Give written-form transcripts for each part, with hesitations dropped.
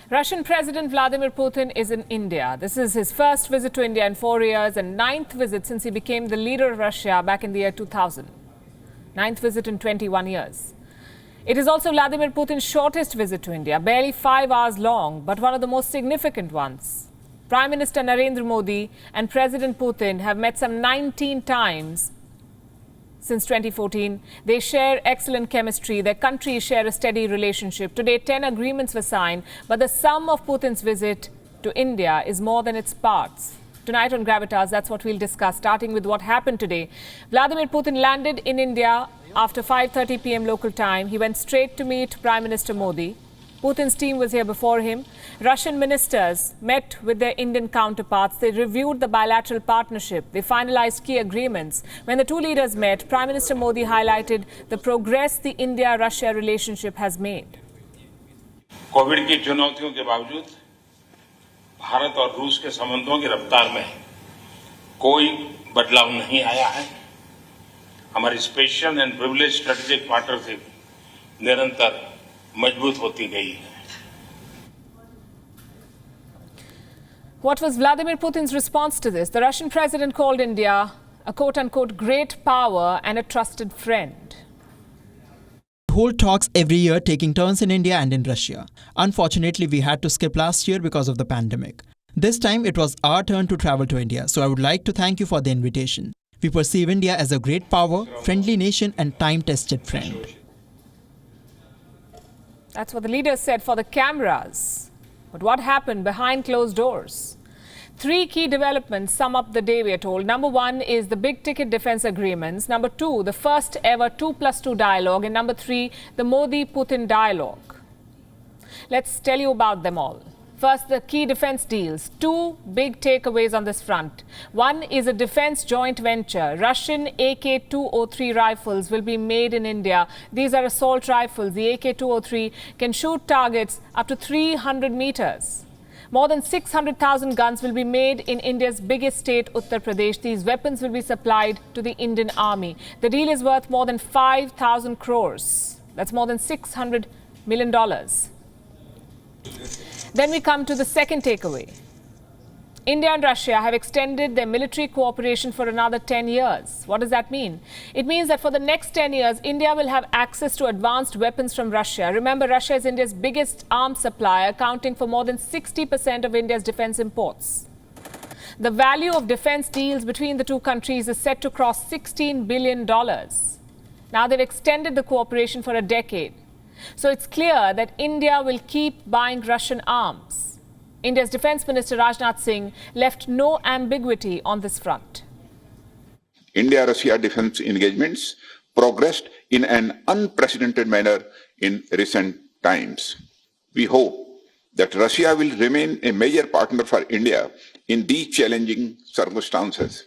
Russian President Vladimir Putin is in India. This is his first visit to India in 4 years and ninth visit since he became the leader of Russia back in the year 2000. Ninth visit in 21 years. It is also Vladimir Putin's shortest visit to India, barely 5 hours long, but one of the most significant ones. Prime Minister Narendra Modi and President Putin have met some 19 times since 2014. They share excellent chemistry. Their countries share a steady relationship. Today, 10 agreements were signed, but the sum of Putin's visit to India is more than its parts. Tonight on Gravitas, that's what we'll discuss, starting with what happened today. Vladimir Putin landed in India after 5:30 p.m. local time. He went straight to meet Prime Minister Modi. Putin's team was here before him. Russian ministers met with their Indian counterparts. They reviewed the bilateral partnership. They finalized key agreements. When the two leaders met, Prime Minister Modi highlighted the progress the India-Russia relationship has made. Covid की चुनौतियों के बावजूद भारत और रूस के संबंधों की रफ्तार में कोई बदलाव नहीं आया है। हमारी special and privilege strategic partnership निरंतर मजबूत होती गई है। What was Vladimir Putin's response to this? The Russian president called India a quote-unquote great power and a trusted friend. Hold talks every year, taking turns in India and in Russia. Unfortunately, we had to skip last year because of the pandemic. This time, it was our turn to travel to India, so I would like to thank you for the invitation. We perceive India as a great power, friendly nation and time-tested friend. That's what the leaders said for the cameras. But what happened behind closed doors? 3 key developments sum up the day, we are told. Number 1 is the big-ticket defense agreements. Number 2, the first ever 2+2 dialogue. And number 3, the Modi-Putin dialogue. Let's tell you about them all. First, the key defense deals. 2 big takeaways on this front. One is a defense joint venture. Russian AK-203 rifles will be made in India. These are assault rifles. The AK-203 can shoot targets up to 300 meters. More than 600,000 guns will be made in India's biggest state, Uttar Pradesh. These weapons will be supplied to the Indian Army. The deal is worth more than 5,000 crores. That's more than $600 million. Then we come to the second takeaway. India and Russia have extended their military cooperation for another 10 years. What does that mean? It means that for the next 10 years, India will have access to advanced weapons from Russia. Remember, Russia is India's biggest arms supplier, accounting for more than 60% of India's defense imports. The value of defense deals between the two countries is set to cross $16 billion. Now they've extended the cooperation for a decade. So it's clear that India will keep buying Russian arms. India's Defence Minister Rajnath Singh left no ambiguity on this front. India-Russia defence engagements progressed in an unprecedented manner in recent times. We hope that Russia will remain a major partner for India in these challenging circumstances.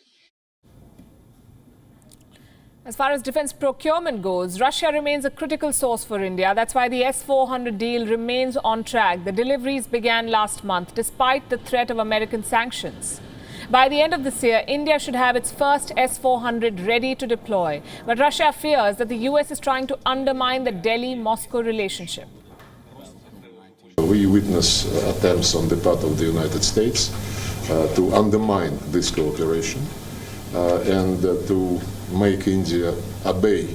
As far as defense procurement goes, Russia remains a critical source for India. That's why the S-400 deal remains on track. The deliveries began last month, despite the threat of American sanctions. By the end of this year, India should have its first S-400 ready to deploy. But Russia fears that the US is trying to undermine the Delhi-Moscow relationship. We witness attempts on the part of the United States to undermine this cooperation and to make India obey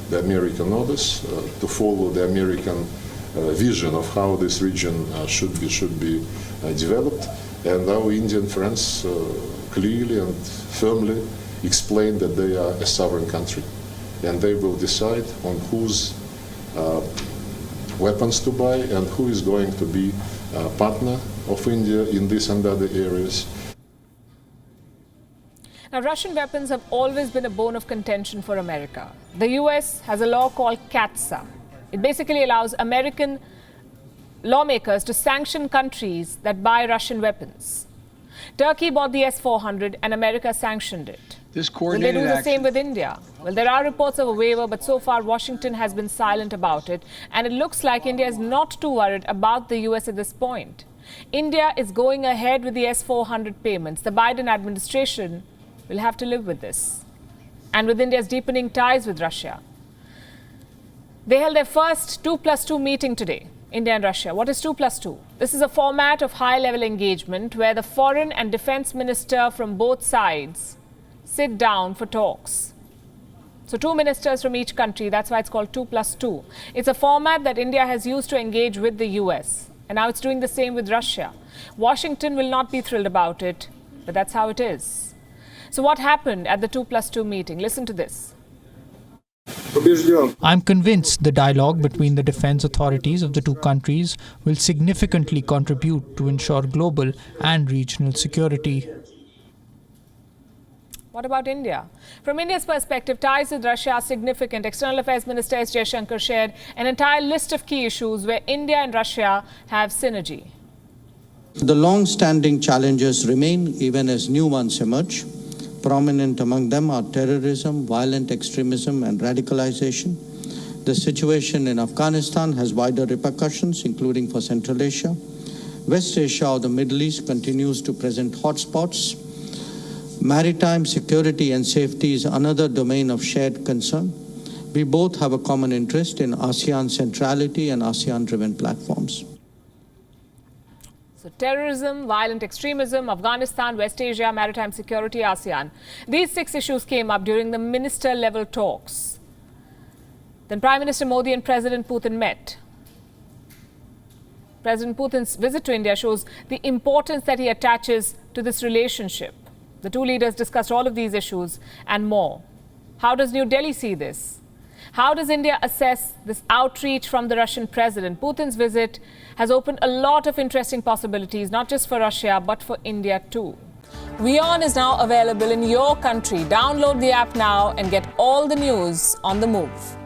the American orders, to follow the American vision of how this region should be developed. And our Indian friends clearly and firmly explain that they are a sovereign country, and they will decide on whose weapons to buy and who is going to be a partner of India in this and other areas. Now, Russian weapons have always been a bone of contention for America. The US has a law called CAATSA. It basically allows American lawmakers to sanction countries that buy Russian weapons. Turkey bought the S-400 and America sanctioned it. Will they do the same with India? Well, there are reports of a waiver, but so far Washington has been silent about it. And it looks like India is not too worried about the US at this point. India is going ahead with the S-400 payments. The Biden administration will have to live with this. And with India's deepening ties with Russia. They held their first 2+2 meeting today. India and Russia. What is 2+2? This is a format of high-level engagement where the foreign and defense minister from both sides sit down for talks. So 2 ministers from each country, that's why it's called 2+2. It's a format that India has used to engage with the US. And now it's doing the same with Russia. Washington will not be thrilled about it, but that's how it is. So what happened at the 2+2 meeting? Listen to this. I'm convinced the dialogue between the defense authorities of the two countries will significantly contribute to ensure global and regional security. What about India? From India's perspective, ties with Russia are significant. External Affairs Minister S. Jaishankar shared an entire list of key issues where India and Russia have synergy. The long-standing challenges remain even as new ones emerge. Prominent among them are terrorism, violent extremism, and radicalization. The situation in Afghanistan has wider repercussions, including for Central Asia. West Asia or the Middle East continues to present hotspots. Maritime security and safety is another domain of shared concern. We both have a common interest in ASEAN centrality and ASEAN-driven platforms. So terrorism, violent extremism, Afghanistan, West Asia, maritime security, ASEAN. These 6 issues came up during the minister-level talks. Then Prime Minister Modi and President Putin met. President Putin's visit to India shows the importance that he attaches to this relationship. The two leaders discussed all of these issues and more. How does New Delhi see this? How does India assess this outreach from the Russian president? Putin's visit has opened a lot of interesting possibilities, not just for Russia, but for India too. WION is now available in your country. Download the app now and get all the news on the move.